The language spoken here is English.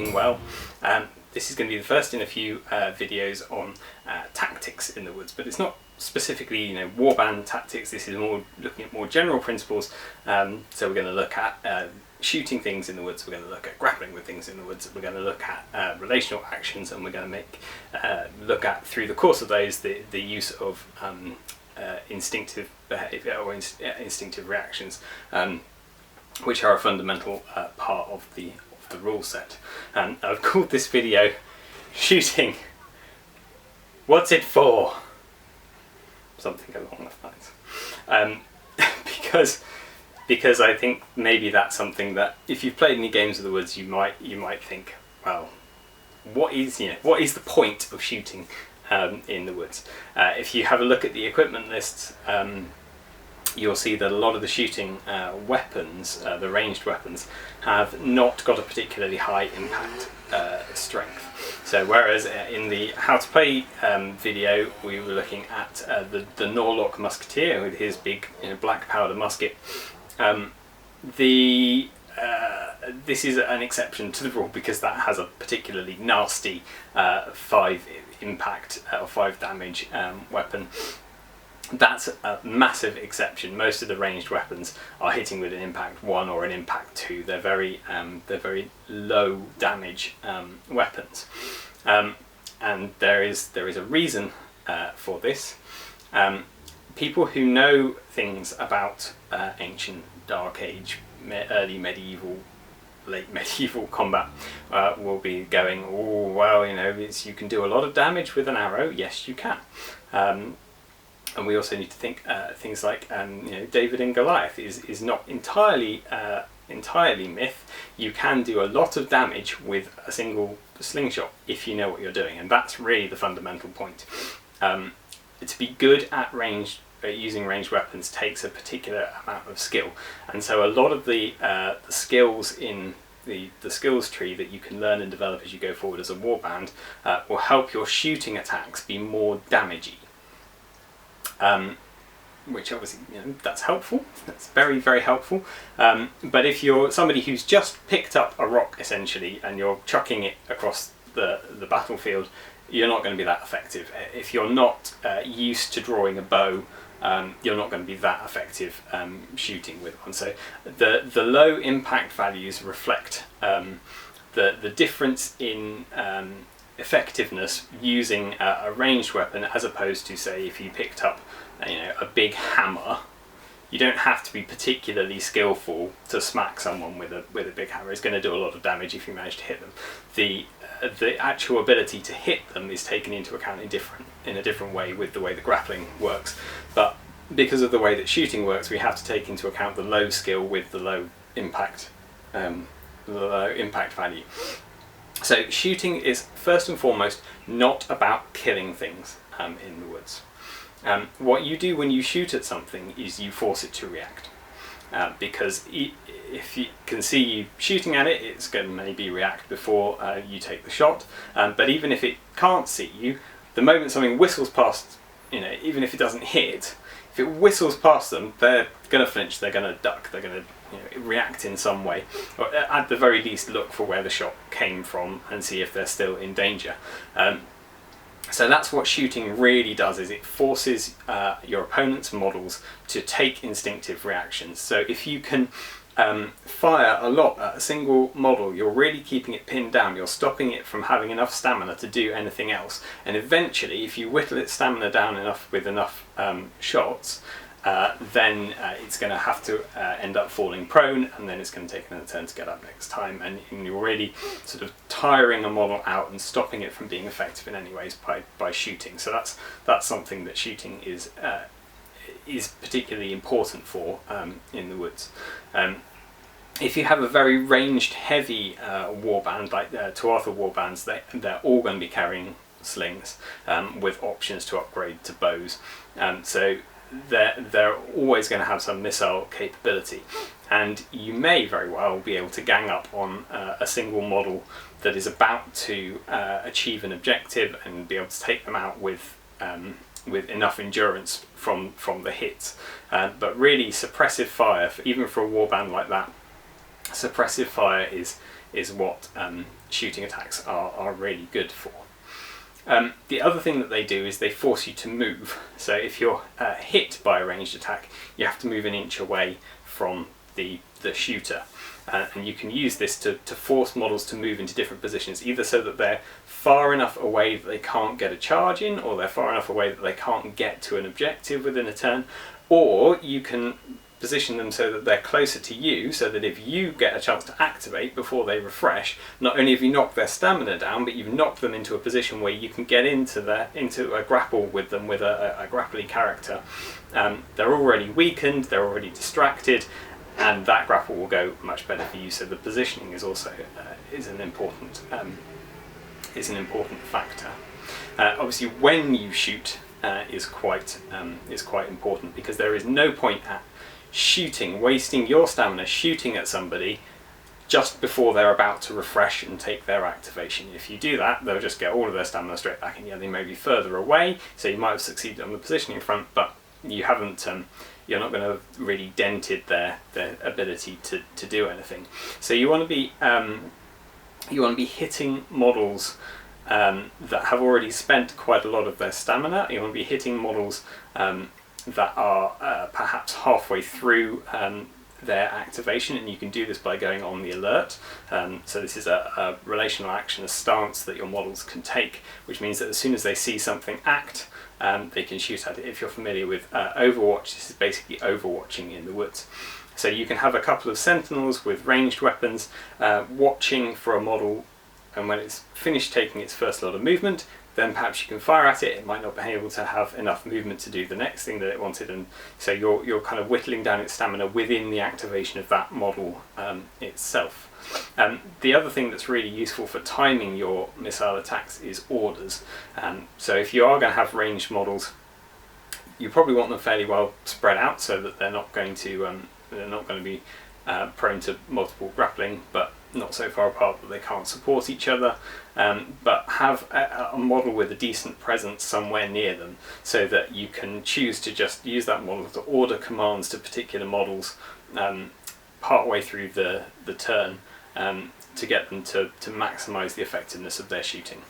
shooting well. This is going to be the first in a few videos on tactics in the woods, but it's not specifically warband tactics. This is more looking at more general principles. So we're going to look at shooting things in the woods, we're going to look at grappling with things in the woods, we're going to look at relational actions, and we're going to look at, through the course of those, the use of instinctive behaviour or instinctive reactions, which are a fundamental part of the rule set. And I've called this video Shooting, What's It For? Something along those lines. Because I think maybe that's something that, if you've played any games of the woods, you might think, well, what is the point of shooting in the woods? If you have a look at the equipment lists, you'll see that a lot of the shooting weapons, the ranged weapons, have not got a particularly high impact strength. So whereas in the how to play video we were looking at the Norlock musketeer with his big black powder musket, this is an exception to the rule because that has a particularly nasty 5 impact or 5 damage weapon. That's a massive exception. Most of the ranged weapons are hitting with an impact 1 or an impact 2. They're very low damage weapons, and there is a reason for this. People who know things about ancient Dark Age, early medieval, late medieval combat will be going, oh well, you can do a lot of damage with an arrow. Yes, you can. And we also need to think things like David and Goliath is not entirely myth. You can do a lot of damage with a single slingshot if you know what you're doing, and that's really the fundamental point. To be good at using ranged weapons takes a particular amount of skill, and so a lot of the skills in the skills tree that you can learn and develop as you go forward as a warband will help your shooting attacks be more damagey. Which obviously, that's helpful. That's very, very helpful. But if you're somebody who's just picked up a rock essentially and you're chucking it across the battlefield, you're not going to be that effective. If you're not used to drawing a bow, you're not going to be that effective shooting with one. So the low impact values reflect the difference in effectiveness using a ranged weapon, as opposed to, say, if you picked up a big hammer. You don't have to be particularly skillful to smack someone with a big hammer. It's going to do a lot of damage if you manage to hit them. The actual ability to hit them is taken into account in a different way with the way the grappling works. But because of the way that shooting works, we have to take into account the low skill with the low impact value. So shooting is first and foremost not about killing things in the woods. What you do when you shoot at something is you force it to react, because if you can see you shooting at it, it's going to maybe react before you take the shot. But even if it can't see you, the moment something whistles past, even if it doesn't hit, if it whistles past them, they're going to flinch, they're going to duck, they're going to react in some way, or at the very least look for where the shot came from and see if they're still in danger. So that's what shooting really does, is it forces your opponent's models to take instinctive reactions. So if you can fire a lot at a single model, you're really keeping it pinned down, you're stopping it from having enough stamina to do anything else. And eventually, if you whittle its stamina down enough with enough shots, then it's going to have to end up falling prone, and then it's going to take another turn to get up next time, and you're really sort of tiring a model out and stopping it from being effective in any ways by shooting. So that's something that shooting is particularly important for in the woods. If you have a very ranged heavy warband, like Tuatha warbands, they're all going to be carrying slings with options to upgrade to bows. So they're always going to have some missile capability, and you may very well be able to gang up on a single model that is about to achieve an objective and be able to take them out with enough endurance from the hits. But really, suppressive fire, even for a warband like that, suppressive fire is is what shooting attacks are really good for. The other thing that they do is they force you to move. So if you're hit by a ranged attack, you have to move an inch away from the shooter. And you can use this to force models to move into different positions, either so that they're far enough away that they can't get a charge in, or they're far enough away that they can't get to an objective within a turn, or you can position them so that they're closer to you, so that if you get a chance to activate before they refresh, not only have you knocked their stamina down, but you've knocked them into a position where you can get into a grapple with them with a grapply character. They're already weakened, they're already distracted, and that grapple will go much better for you. So the positioning is also is an important factor. Obviously, when you shoot is quite important, because there is no point at wasting your stamina shooting at somebody just before they're about to refresh and take their activation. If you do that, they'll just get all of their stamina straight back, and yeah, they may be further away, so you might have succeeded on the positioning front, but you haven't. You're not going to have really dented their ability to do anything. So you want to be hitting models that have already spent quite a lot of their stamina. You want to be hitting models that are perhaps halfway through their activation, and you can do this by going on the alert. So this is a relational action, a stance that your models can take, which means that as soon as they see something act, they can shoot at it. If you're familiar with Overwatch, this is basically overwatching in the woods. So you can have a couple of sentinels with ranged weapons watching for a model, and when it's finished taking its first lot of movement, then perhaps you can fire at it. It might not be able to have enough movement to do the next thing that it wanted, and so you're kind of whittling down its stamina within the activation of that model itself. The other thing that's really useful for timing your missile attacks is orders. So if you are going to have ranged models, you probably want them fairly well spread out, so that they're not going to be prone to multiple grappling, but not so far apart that they can't support each other. But have a model with a decent presence somewhere near them, so that you can choose to just use that model to order commands to particular models part way through the turn, to get them to maximise the effectiveness of their shooting.